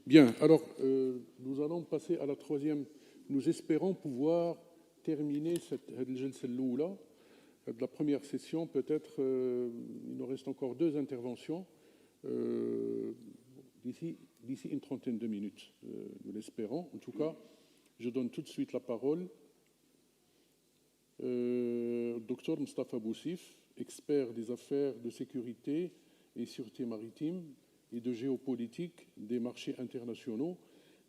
Bien, alors nous allons passer à la troisième. Nous espérons pouvoir terminer cette la première session. Peut-être il nous reste encore 2 interventions d'ici une trentaine de minutes, nous l'espérons. En tout cas, je donne tout de suite la parole au docteur Moustapha Boussif, expert des affaires de sécurité et sûreté maritime et de géopolitique des marchés internationaux,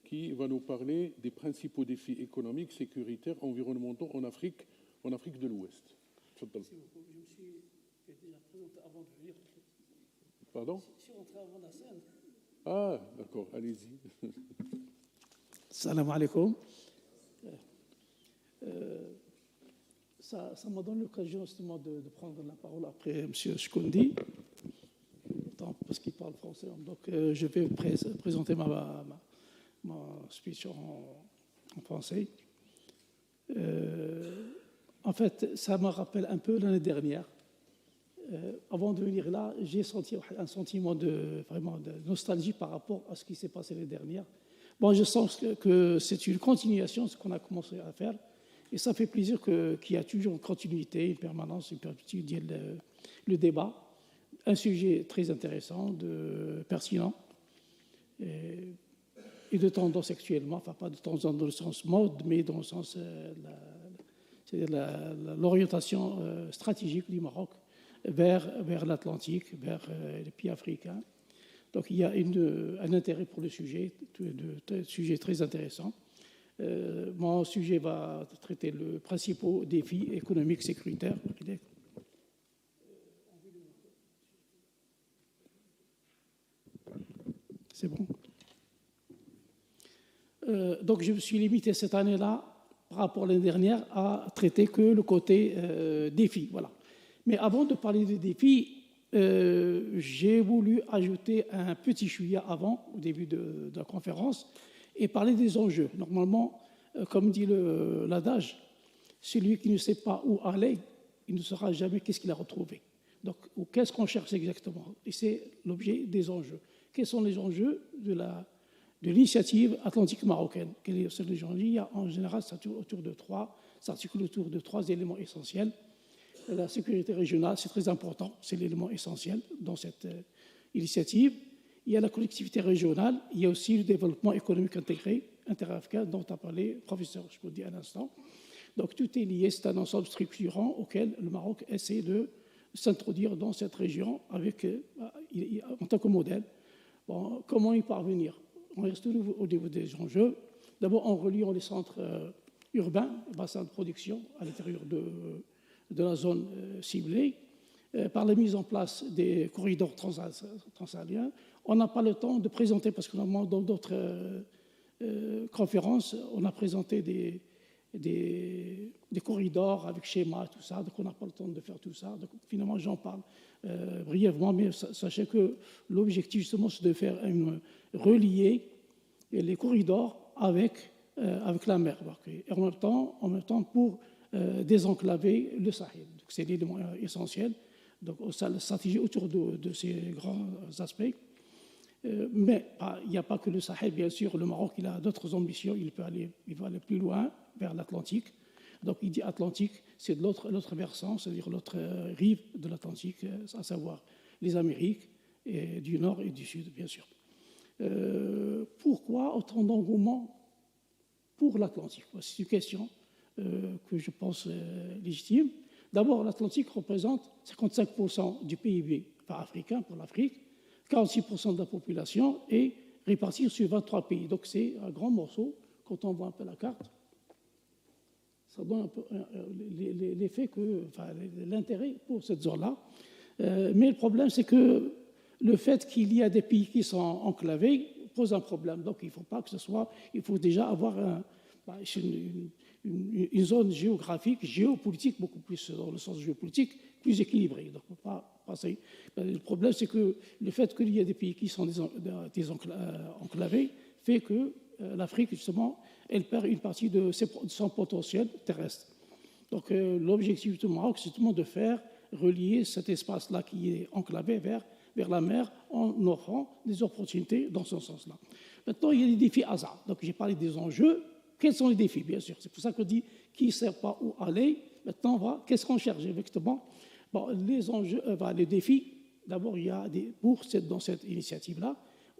qui va nous parler des principaux défis économiques, sécuritaires, environnementaux en Afrique de l'Ouest. Merci beaucoup. Je me suis déjà présenté avant de venir. Pardon ? Je suis rentré avant la scène. Ah, d'accord, allez-y. Salam alaikum. Ça m'a donné l'occasion justement de prendre la parole après M. Chkoundi, parce qu'il parle français. Donc, je vais présenter ma speech en français. En fait, ça me rappelle un peu l'année dernière. Avant de venir là, j'ai senti un sentiment vraiment de nostalgie par rapport à ce qui s'est passé l'année dernière. Bon, je sens que c'est une continuation de ce qu'on a commencé à faire. Et ça fait plaisir qu'il y a toujours une continuité, une permanence, une perpétuité, le débat. Un sujet très intéressant, pertinent et de tendance actuellement, enfin pas de tendance dans le sens mode, mais dans le sens l'orientation stratégique du Maroc vers l'Atlantique, vers les pays africains. Donc il y a un intérêt pour le sujet, un sujet très intéressant. Mon sujet va traiter les principaux défis économiques sécuritaires. C'est bon. Donc je me suis limité cette année-là, par rapport à l'année dernière, à traiter que le côté défi. Voilà. Mais avant de parler des défis, j'ai voulu ajouter un petit chouïa avant, au début de la conférence, et parler des enjeux. Normalement, comme dit l'adage, celui qui ne sait pas où aller, il ne saura jamais qu'est-ce qu'il a retrouvé. Donc, qu'est-ce qu'on cherche exactement? Et c'est l'objet des enjeux. Quels sont les enjeux de l'initiative atlantique marocaine? Quels sont les enjeux? Il y a en général, ça s'articule autour de 3 éléments essentiels. La sécurité régionale, c'est très important, c'est l'élément essentiel dans cette initiative. Il y a la collectivité régionale, il y a aussi le développement économique intégré, interafricain, dont a parlé le professeur Chkoundi à l'instant. Donc tout est lié, c'est un ensemble structurant auquel le Maroc essaie de s'introduire dans cette région en tant que modèle. Bon, comment y parvenir? On reste au niveau des enjeux. D'abord en reliant les centres urbains, bassins de production à l'intérieur de la zone ciblée, par la mise en place des corridors transalpiens. On n'a pas le temps de présenter, parce que normalement dans d'autres conférences, on a présenté des corridors avec schéma, tout ça, donc on n'a pas le temps de faire tout ça. Donc finalement, j'en parle brièvement, mais sachez que l'objectif justement, c'est de faire relier les corridors avec la mer, et en même temps pour désenclaver le Sahel. C'est l'élément essentiel. Donc, la stratégie autour de ces grands aspects. Mais il n'y a pas que le Sahel, bien sûr. Le Maroc, il a d'autres ambitions. Il va aller plus loin, vers l'Atlantique. Donc, il dit Atlantique, c'est de l'autre versant, c'est-à-dire l'autre rive de l'Atlantique, à savoir les Amériques du Nord et du Sud, bien sûr. Pourquoi autant d'engouement pour l'Atlantique? C'est une question que je pense légitime. D'abord, l'Atlantique représente 55% du PIB africain pour l'Afrique, 46% de la population est répartie sur 23 pays. Donc c'est un grand morceau. Quand on voit un peu la carte, ça donne un peu l'effet l'intérêt pour cette zone-là. Mais le problème, c'est que le fait qu'il y a des pays qui sont enclavés pose un problème. Donc il ne faut pas que ce soit... Il faut déjà avoir une zone géographique, géopolitique, beaucoup plus dans le sens géopolitique, plus équilibrée. Donc, on ne peut pas passer. Le problème, c'est que le fait qu'il y ait des pays qui sont enclavés fait que l'Afrique, justement, elle perd une partie de son potentiel terrestre. Donc, l'objectif du Maroc, c'est justement de faire relier cet espace-là qui est enclavé vers la mer en offrant des opportunités dans ce sens-là. Maintenant, il y a des défis hasard. Donc, j'ai parlé des enjeux. Quels sont les défis, bien sûr? C'est pour ça qu'on dit qui ne sait pas où aller. Maintenant, on va, qu'est-ce qu'on cherche exactement? Bon, les enjeux, les défis, d'abord, il y a des bourses dans cette initiative-là,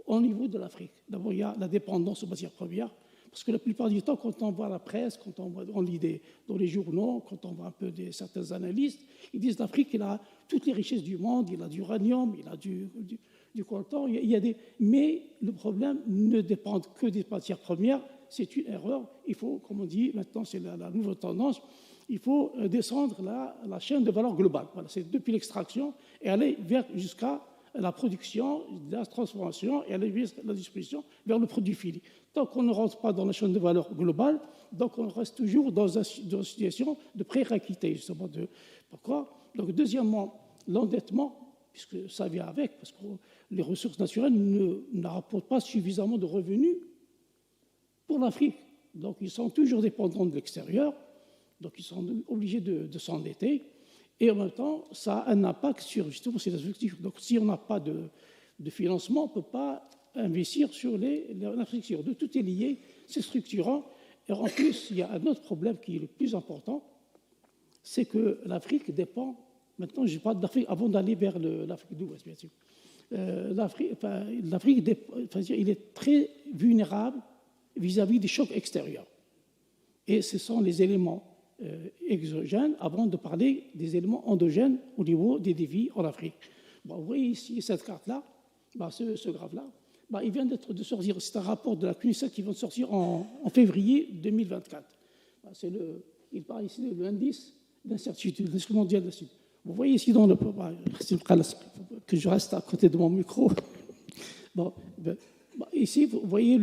au niveau de l'Afrique. D'abord, il y a la dépendance aux matières premières, parce que la plupart du temps, quand on voit la presse, quand on lit dans les journaux, quand on voit un peu certains analystes, ils disent l'Afrique, il a toutes les richesses du monde, il a du uranium, il a du coltan, il y a mais le problème ne dépend que des matières premières, c'est une erreur. Il faut, comme on dit, maintenant c'est la nouvelle tendance, il faut descendre la chaîne de valeur globale. Voilà, c'est depuis l'extraction et aller jusqu'à la production, la transformation et aller vers la distribution vers le produit fini. Tant qu'on ne rentre pas dans la chaîne de valeur globale, donc on reste toujours dans une situation de précarité, justement. Pourquoi? Donc, deuxièmement, l'endettement, puisque ça vient avec, parce que les ressources naturelles ne rapportent pas suffisamment de revenus pour l'Afrique. Donc, ils sont toujours dépendants de l'extérieur, donc ils sont obligés de s'endetter. Et en même temps, ça a un impact sur justement ces objectifs. Donc, si on n'a pas de financement, on ne peut pas investir sur l'infrastructure. De tout est lié, c'est structurant. Et en plus, il y a un autre problème qui est le plus important, c'est que l'Afrique dépend. Maintenant, je parle d'Afrique avant d'aller vers l'Afrique de l'Ouest, bien sûr. L'Afrique, il est très vulnérable vis-à-vis des chocs extérieurs. Et ce sont les éléments exogènes avant de parler des éléments endogènes au niveau des défis en Afrique. Bon, vous voyez ici cette carte-là, ce graphe-là, il vient de sortir, c'est un rapport de la CNUSET qui vient de sortir en février 2024. Il parle ici de l'indice d'incertitude, l'indice mondial d'incertitude. Vous voyez ici dans que je reste à côté de mon micro. Ici, vous voyez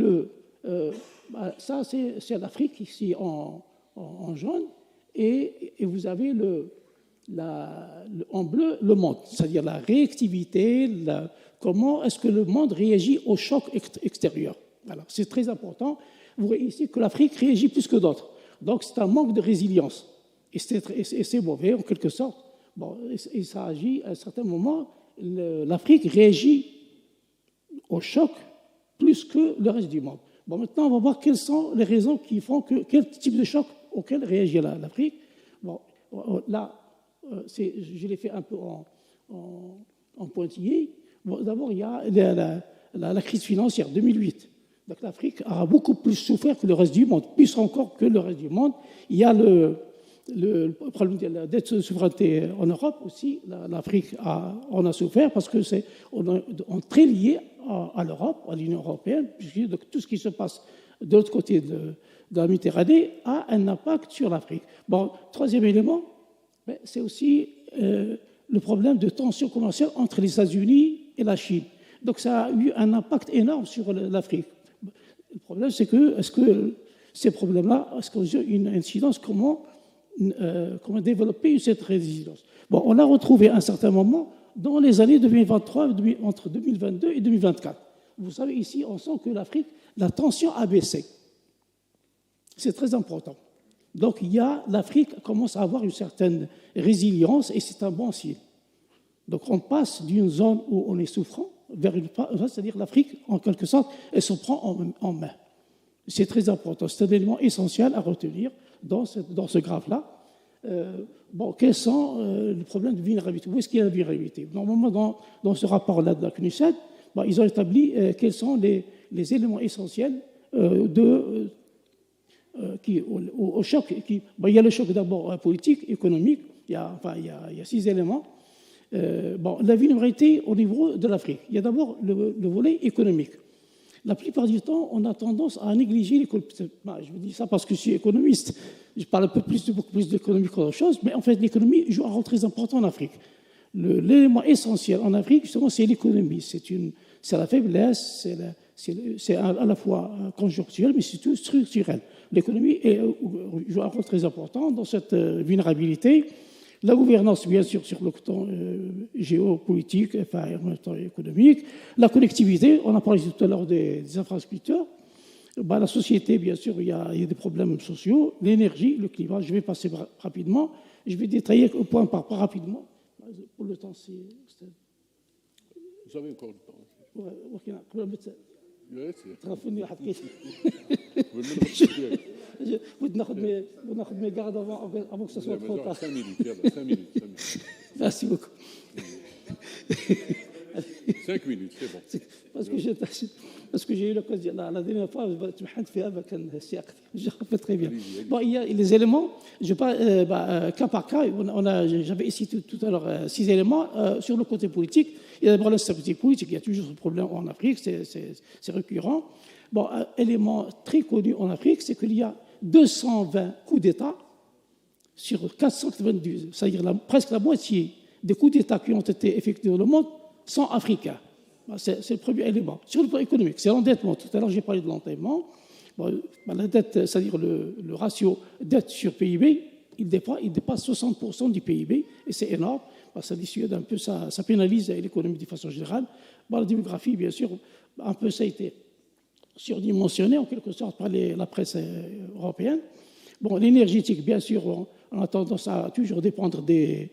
ça, c'est l'Afrique ici en jaune, et vous avez en bleu le monde, c'est-à-dire la réactivité, comment est-ce que le monde réagit au choc extérieur. Voilà, c'est très important. Vous voyez ici que l'Afrique réagit plus que d'autres. Donc, c'est un manque de résilience. Et c'est mauvais, en quelque sorte. Bon, et ça agit, à un certain moment, l'Afrique réagit au choc plus que le reste du monde. Bon, maintenant, on va voir quelles sont les raisons qui font quel type de choc auquel réagit l'Afrique. Bon, là, je l'ai fait un peu en pointillé. Bon, d'abord, il y a la crise financière 2008. Donc, l'Afrique a beaucoup plus souffert que le reste du monde, plus encore que le reste du monde. Il y a le problème de la dette de souveraineté en Europe aussi. L'Afrique en a souffert parce que on est très lié à l'Europe, à l'Union européenne, puisque donc, tout ce qui se passe de l'autre côté de la Méditerranée a un impact sur l'Afrique. Bon, troisième élément, c'est aussi le problème de tension commerciale entre les États-Unis et la Chine. Donc ça a eu un impact énorme sur l'Afrique. Le problème, c'est est-ce que ces problèmes-là, est-ce qu'ils ont une incidence, comment développer cette résilience? Bon, on l'a retrouvé à un certain moment dans les années 2023, entre 2022 et 2024. Vous savez, ici, on sent que l'Afrique, la tension a baissé. C'est très important. Donc, l'Afrique commence à avoir une certaine résilience et c'est un bon signe. Donc, on passe d'une zone où on est souffrant vers une phase, c'est-à-dire l'Afrique, en quelque sorte, elle se prend en main. C'est très important. C'est un élément essentiel à retenir dans ce graphe-là. Quels sont les problèmes de vulnérabilité? Où est-ce qu'il y a la vulnérabilité? Normalement, dans ce rapport-là de la CNUSET, ils ont établi quels sont les éléments essentiels au choc. Il y a le choc d'abord politique, économique, il y a 6 éléments. La vulnérabilité au niveau de l'Afrique. Il y a d'abord le volet économique. La plupart du temps, on a tendance à négliger l'économie. Je vous dis ça parce que je suis économiste. Je parle beaucoup plus d'économie qu'autre chose, mais en fait, l'économie joue un rôle très important en Afrique. L'élément essentiel en Afrique, justement, c'est l'économie. C'est la faiblesse, c'est à la fois conjoncturel, mais c'est tout structurel. L'économie joue un rôle très important dans cette vulnérabilité. La gouvernance, bien sûr, sur le plan géopolitique, en même temps économique. La connectivité, on a parlé tout à l'heure des infrastructures. La société, bien sûr, il y a des problèmes sociaux. L'énergie, le climat, je vais passer rapidement. Je vais détailler point par point rapidement. Pour le temps, Vous avez encore le temps. Ouais, تغفلني واحد كيف والمنغ بدنا ناخذ مي garde avant que ce soit trop tard. 5 minutes, يلا 5 minutes. Merci beaucoup. 5 minutes, c'est bon. Parce que j'ai eu l'occasion, la dernière fois, je me حنت فيها كان سياقتي. Je rappelle très bien. Bon, il y a les éléments, je parle cas par cas. J'avais ici tout à l'heure 6 éléments. Sur le côté politique, il y a d'abord l'instabilité politique. Il y a toujours ce problème en Afrique, c'est récurrent. Bon, un élément très connu en Afrique, c'est qu'il y a 220 coups d'État sur 492. C'est-à-dire presque la moitié des coups d'État qui ont été effectués dans le monde sont africains. C'est le premier élément. Sur le plan économique, c'est l'endettement. Tout à l'heure, j'ai parlé de l'endettement. Bon, la dette, c'est-à-dire le ratio dette sur PIB, il dépasse 60% du PIB, et c'est énorme. Ça dissuade un peu, ça pénalise l'économie de façon générale. Bon, la démographie, bien sûr, un peu ça a été surdimensionné en quelque sorte par la presse européenne. Bon, l'énergétique, bien sûr, on a tendance à toujours dépendre de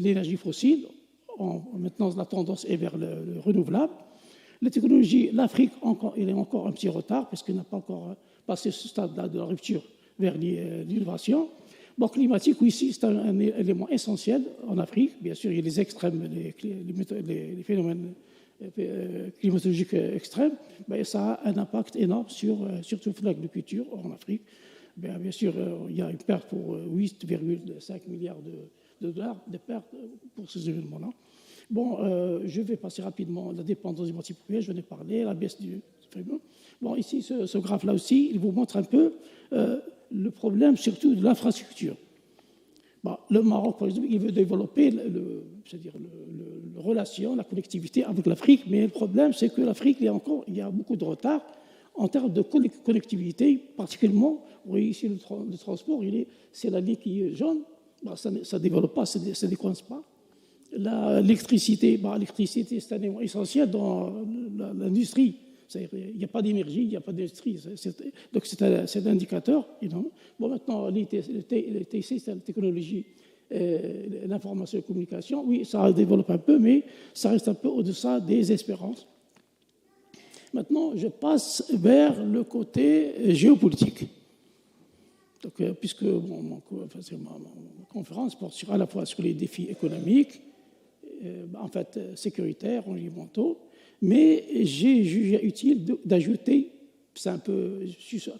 l'énergie fossile. Maintenant, la tendance est vers le renouvelable. La technologie, l'Afrique, il est encore un petit retard, parce qu'il n'a pas encore passé ce stade-là de la rupture vers l'innovation. Bon, climatique, oui, c'est un élément essentiel en Afrique. Bien sûr, il y a les extrêmes, les phénomènes climatologiques extrêmes. Ben, ça a un impact énorme sur toute l'agriculture en Afrique. Bien sûr, il y a une perte pour 8,5 milliards de dollars de pertes pour ces événements-là. Bon, je vais passer rapidement la dépendance du matières premières, je vais en parler, la baisse du paiement. Bon, ici, ce graphe-là aussi, il vous montre un peu le problème, surtout de l'infrastructure. Bon, le Maroc, par exemple, il veut développer la relation, la connectivité avec l'Afrique, mais le problème, c'est que l'Afrique, il y a beaucoup de retard en termes de connectivité, particulièrement, vous voyez ici le transport, c'est la ligne qui est jaune. Bah, ça ne développe pas, ça ne décoince pas. L'électricité, c'est un élément essentiel dans l'industrie. Il n'y a pas d'énergie, il n'y a pas d'industrie. Donc c'est un indicateur. Bon, maintenant, le TIC, c'est la technologie, l'information et la communication. Oui, ça développe un peu, mais ça reste un peu au-deçà des espérances. Maintenant, je passe vers le côté géopolitique. Donc, puisque ma conférence porte à la fois sur les défis économiques, en fait sécuritaires, environnementaux, mais j'ai jugé utile d'ajouter, c'est un peu,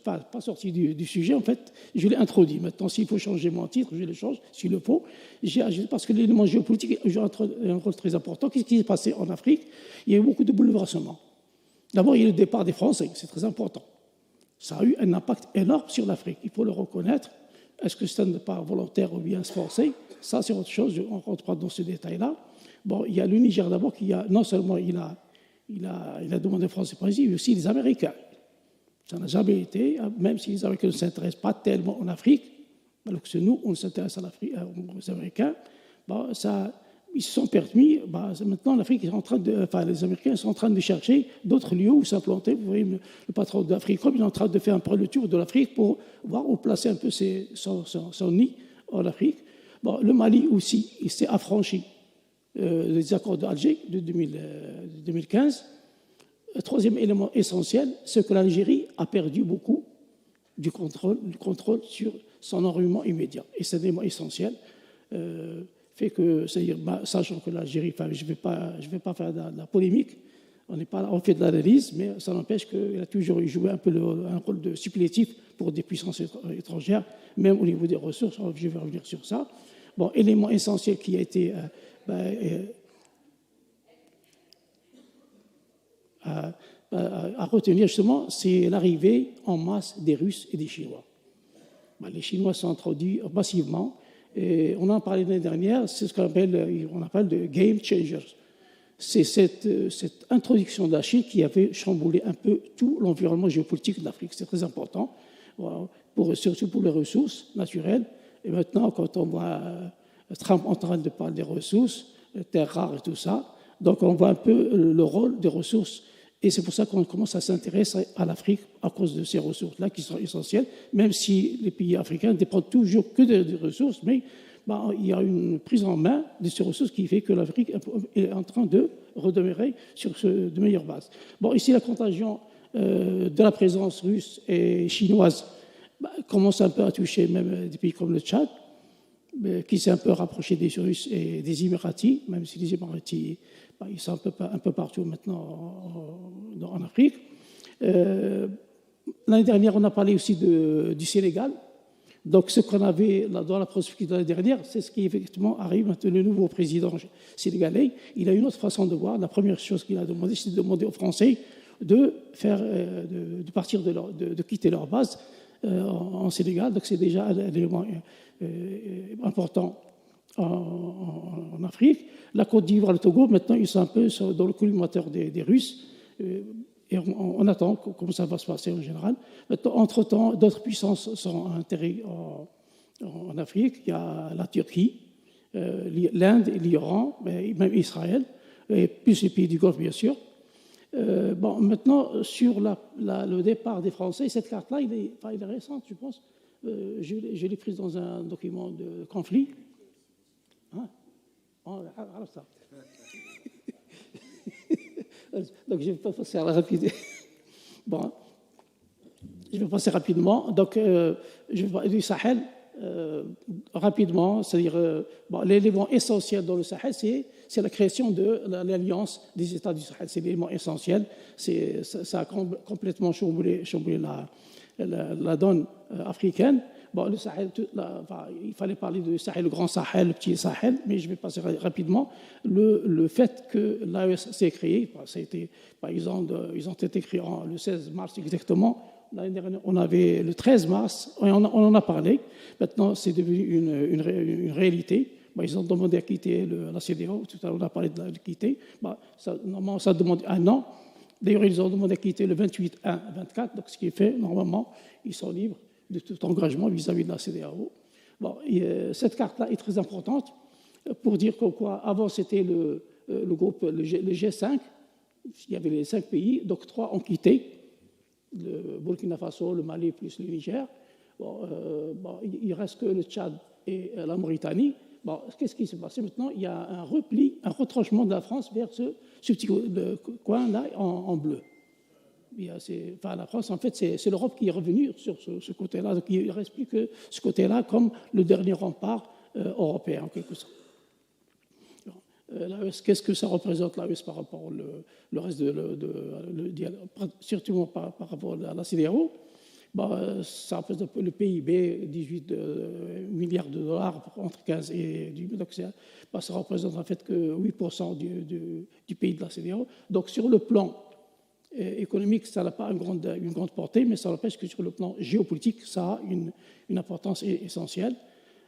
pas sorti du sujet, en fait, je l'ai introduit. Maintenant, s'il faut changer mon titre, je le change, s'il le faut. J'ai ajouté, parce que l'élément géopolitique joue un rôle très important. Qu'est-ce qui s'est passé en Afrique? Il y a eu beaucoup de bouleversements. D'abord, il y a eu le départ des Français, c'est très important. Ça a eu un impact énorme sur l'Afrique, il faut le reconnaître. Est-ce que ça n'est pas volontaire ou bien forcé? Ça, c'est autre chose, on ne rentre pas dans ce détail-là. Bon, il y a le Niger d'abord qui a, non seulement il a demandé français président, mais aussi les Américains. Ça n'a jamais été, même si les Américains ne s'intéressent pas tellement en Afrique, alors que nous, on s'intéresse aux Américains, bon, ils se sont permis, maintenant l'Afrique est en train les Américains sont en train de chercher d'autres lieux où s'implanter. Vous voyez, le patron d'Africom, il est en train de faire un peu le tour de l'Afrique pour voir où placer un peu son nid en Afrique. Bon, le Mali aussi, il s'est affranchi des accords d'Alger de 2015. Le troisième élément essentiel, c'est que l'Algérie a perdu beaucoup du contrôle sur son environnement immédiat. Et c'est un élément essentiel. Fait que, c'est-à-dire, sachant que l'Algérie, je vais pas faire de la polémique, on fait de l'analyse, mais ça n'empêche qu'il a toujours joué un peu un rôle de supplétif pour des puissances étrangères, même au niveau des ressources, je vais revenir sur ça. Bon, élément essentiel qui a été à retenir justement, c'est l'arrivée en masse des Russes et des Chinois. Les Chinois sont introduits massivement. Et on en parlait l'année dernière, c'est ce qu'on appelle de game changers. C'est cette introduction de la Chine qui avait chamboulé un peu tout l'environnement géopolitique de l'Afrique. C'est très important, surtout pour les ressources naturelles. Et maintenant, quand on voit Trump en train de parler des ressources, terres rares et tout ça, donc on voit un peu le rôle des ressources. Et c'est pour ça qu'on commence à s'intéresser à l'Afrique à cause de ces ressources-là qui sont essentielles, même si les pays africains dépendent toujours que des ressources, mais il y a une prise en main de ces ressources qui fait que l'Afrique est en train de redemeurer sur de meilleures bases. Bon, ici, la contagion de la présence russe et chinoise commence un peu à toucher même des pays comme le Tchad, qui s'est un peu rapproché des Russes et des Émiratis, même si les Émiratis, ils sont un peu partout maintenant en Afrique. L'année dernière, on a parlé aussi du Sénégal. Donc, ce qu'on avait dans la prospective de l'année dernière, c'est ce qui effectivement arrive maintenant. Le nouveau président sénégalais, il a une autre façon de voir. La première chose qu'il a demandé, c'est de demander aux Français de partir, de quitter leur base en Sénégal. Donc, c'est déjà un élément important en Afrique. La Côte d'Ivoire, le Togo, maintenant, ils sont un peu dans le collimateur des Russes. Et on attend comment ça va se passer en général. Maintenant, entre-temps, d'autres puissances sont intégrées en Afrique. Il y a la Turquie, l'Inde, l'Iran, même Israël, et plus les pays du Golfe, bien sûr. Maintenant, sur le départ des Français, cette carte-là, il est récente, je pense. Je l'ai prise dans un document de conflit. Hein? Alors ça. Donc, je vais pas passer rapidement. Bon, je vais passer rapidement. Donc, je vais parler du Sahel rapidement. C'est-à-dire, l'élément essentiel dans le Sahel, c'est la création de l'alliance des États du Sahel. C'est l'élément essentiel. Ça a complètement chamboulé la donne africaine. Bon, le Sahel, il fallait parler du Sahel, le grand Sahel, le petit Sahel, mais je vais passer rapidement. Le fait que l'AES s'est créé, ça a été, par exemple, ils ont été créés le 16 mars exactement. L'année dernière, on avait le 13 mars, on en a parlé. Maintenant, c'est devenu une réalité. Ils ont demandé à quitter la CEDEAO. Tout à l'heure, on a parlé de quitter. Normalement, ça demande un an. D'ailleurs, ils ont demandé à quitter le 28-1-24, donc ce qui est fait, normalement, ils sont libres de tout engagement vis-à-vis de la CEDEAO. Cette carte-là est très importante pour dire quoi. Avant, c'était le groupe, le G5. Il y avait les 5 pays, donc 3 ont quitté, le Burkina Faso, le Mali plus le Niger. Il ne reste que le Tchad et la Mauritanie. Qu'est-ce qui s'est passé maintenant? Il y a un repli, un retranchement de la France vers ce petit coin-là en bleu. La France, en fait, c'est l'Europe qui est revenue sur ce côté-là. Donc, il ne reste plus que ce côté-là comme le dernier rempart européen, en quelque sorte. L'AES, qu'est-ce que ça représente, l'AES, par rapport au reste surtout par rapport à la CEDEAO? Ça représente le PIB, 18 milliards de dollars entre 15 et 18. Donc, ça représente en fait que 8% du pays de la CEDEAO. Donc, sur le plan économique, ça n'a pas une grande portée, mais ça n'empêche que sur le plan géopolitique, ça a une importance essentielle.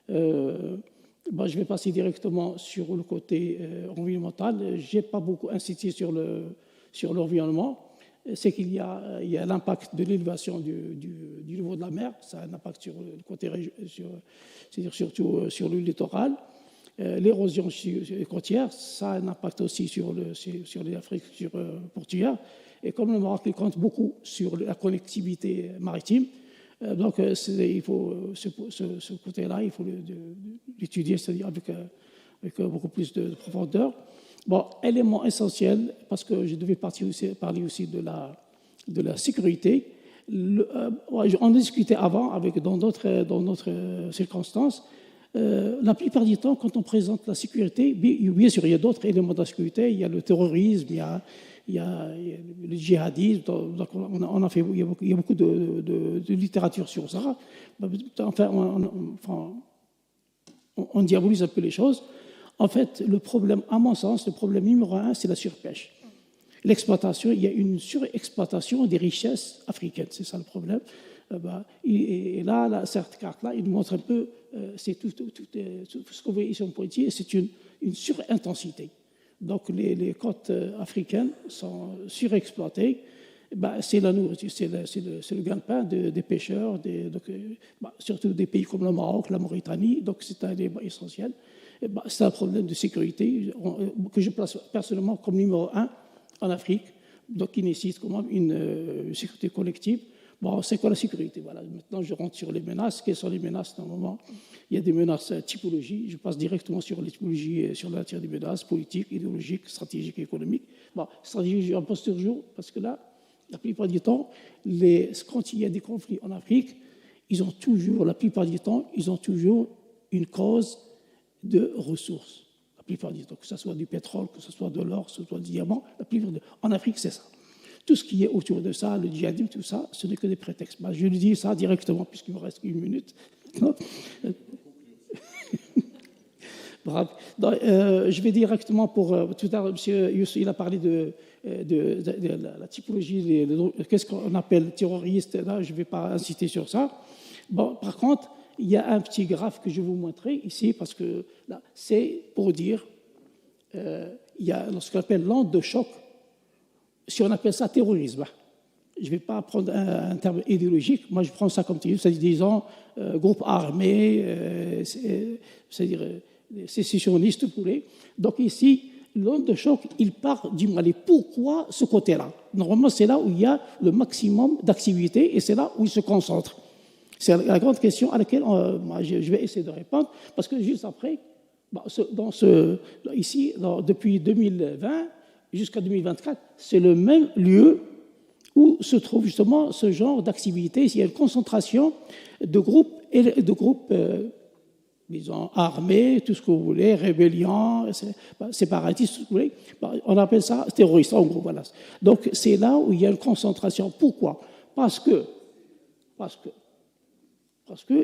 Je vais passer directement sur le côté environnemental. Je n'ai pas beaucoup insisté sur l'environnement. C'est qu'il y a l'impact de l'élévation du niveau de la mer. Ça a un impact sur le côté, c'est-à-dire surtout sur le littoral. L'érosion côtière, ça a un impact aussi sur les Afriques portuaires. Et comme le Maroc il compte beaucoup sur la connectivité maritime, donc il faut ce côté-là, il faut l'étudier, c'est-à-dire avec beaucoup plus de profondeur. Élément essentiel, parce que je devais parler aussi de la sécurité. On discutait avant, dans d'autres circonstances. La plupart du temps, quand on présente la sécurité, bien sûr, il y a d'autres éléments de la sécurité. Il y a le terrorisme, il y a le djihadisme. Donc il y a beaucoup de littérature sur ça. Enfin, on diabolise un peu les choses. En fait, le problème, à mon sens, le problème numéro 1, c'est la surpêche. L'exploitation, il y a une surexploitation des richesses africaines, c'est ça le problème. Et là, cette carte-là, il nous montre un peu, c'est tout ce qu'on voit ici en pointillé, c'est une surintensité. Donc les côtes africaines sont surexploitées. C'est la nourriture, c'est le gagne-pain des pêcheurs, surtout des pays comme le Maroc, la Mauritanie. Donc c'est un élément essentiel. C'est un problème de sécurité que je place personnellement comme numéro 1 en Afrique, donc qui nécessite quand même une sécurité collective. Bon, c'est quoi la sécurité? Voilà. Maintenant, je rentre sur les menaces. Quelles sont les menaces? Normalement, il y a des menaces typologies. Je passe directement sur les typologies, sur la matière des menaces politiques, idéologiques, stratégiques et économiques. Bon, stratégie, j'en pose toujours, parce que là, la plupart du temps, quand il y a des conflits en Afrique, ils ont toujours, la plupart du temps, ils ont toujours une cause de ressources. La plupart du temps, que ce soit du pétrole, que ce soit de l'or, que ce soit du diamant, en Afrique, c'est ça. Tout ce qui est autour de ça, le djihadisme, tout ça, ce n'est que des prétextes. Ben, je lui dis ça directement, puisqu'il me reste 1 minute. Bravo. Donc, je vais directement pour... tout à l'heure, M. Youssou, il a parlé de la typologie, qu'est-ce qu'on appelle terroriste. Là, je ne vais pas inciter sur ça. Bon, par contre, il y a un petit graphe que je vais vous montrer ici, parce que là, c'est pour dire, il y a ce qu'on appelle l'onde de choc. Si on appelle ça terrorisme, je ne vais pas prendre un terme idéologique, moi je prends ça comme terrorisme, c'est-à-dire disons groupe armé, c'est-à-dire sécessionnistes, vous voulez. Donc ici, l'onde de choc, il part du Mali. Pourquoi ce côté-là? Normalement, c'est là où il y a le maximum d'activité et c'est là où il se concentre. C'est la grande question à laquelle moi, je vais essayer de répondre, parce que juste après, ici, depuis 2020, jusqu'à 2024, c'est le même lieu où se trouve justement ce genre d'activité. Il y a une concentration de groupes, disons, armés, tout ce que vous voulez, rébellions, séparatistes, tout ce que vous voulez. On appelle ça terroriste, en gros. Voilà. Donc, c'est là où il y a une concentration. Pourquoi? Parce que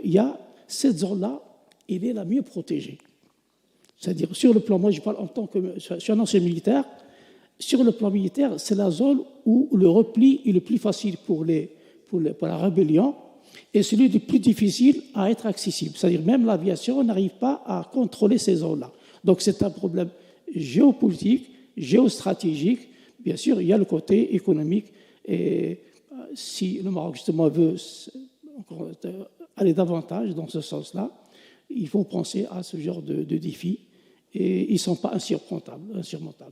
il y a cette zone-là, elle est la mieux protégée. C'est-à-dire, sur le plan, moi je parle en tant que je suis un ancien militaire, sur le plan militaire, c'est la zone où le repli est le plus facile pour la rébellion et celui le plus difficile à être accessible. C'est-à-dire même l'aviation n'arrive pas à contrôler ces zones-là. Donc c'est un problème géopolitique, géostratégique. Bien sûr, il y a le côté économique. Et si le Maroc, justement, veut aller davantage dans ce sens-là, il faut penser à ce genre de défis. Et ils ne sont pas insurmontables.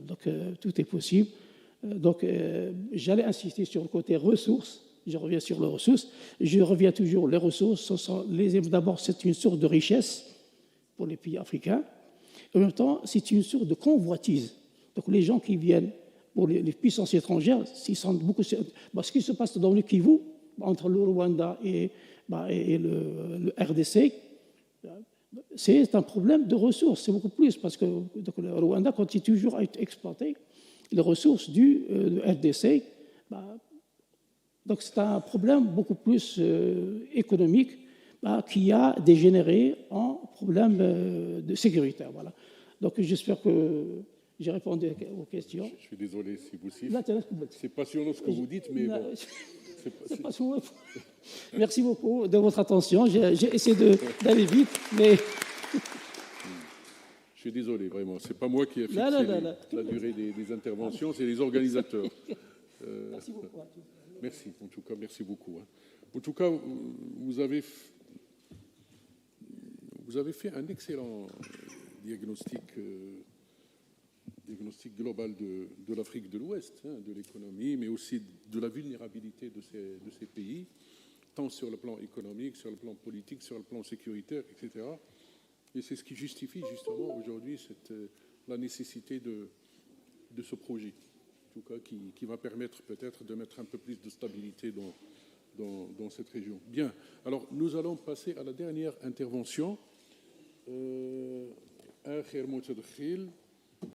Donc, tout est possible. Donc, j'allais insister sur le côté ressources. Je reviens sur les ressources. Je reviens toujours les ressources. D'abord, c'est une source de richesse pour les pays africains. En même temps, c'est une source de convoitise. Donc, les gens qui viennent pour les puissances étrangères, s'ils sentent beaucoup... ce qui se passe dans le Kivu, entre le Rwanda et le RDC, c'est un problème de ressources, c'est beaucoup plus, parce que le Rwanda continue toujours à exploiter les ressources du RDC. Donc c'est un problème beaucoup plus économique qui a dégénéré en problème de sécurité. Voilà. Donc j'espère que j'ai répondu aux questions. Je suis désolé si vous sifflez. C'est passionnant ce que vous dites, mais bon... C'est passionnant. Merci beaucoup de votre attention. J'ai essayé d'aller vite, mais... Je suis désolé, vraiment. Ce n'est pas moi qui ai fixé la durée des interventions, c'est les organisateurs. Merci beaucoup. Merci, en tout cas, merci beaucoup. En tout cas, vous avez fait un excellent diagnostic global de l'Afrique de l'Ouest, de l'économie, mais aussi de la vulnérabilité de ces pays, tant sur le plan économique, sur le plan politique, sur le plan sécuritaire, etc. Et c'est ce qui justifie justement aujourd'hui la nécessité de ce projet, en tout cas qui va permettre peut-être de mettre un peu plus de stabilité dans cette région. Bien, alors nous allons passer à la dernière intervention.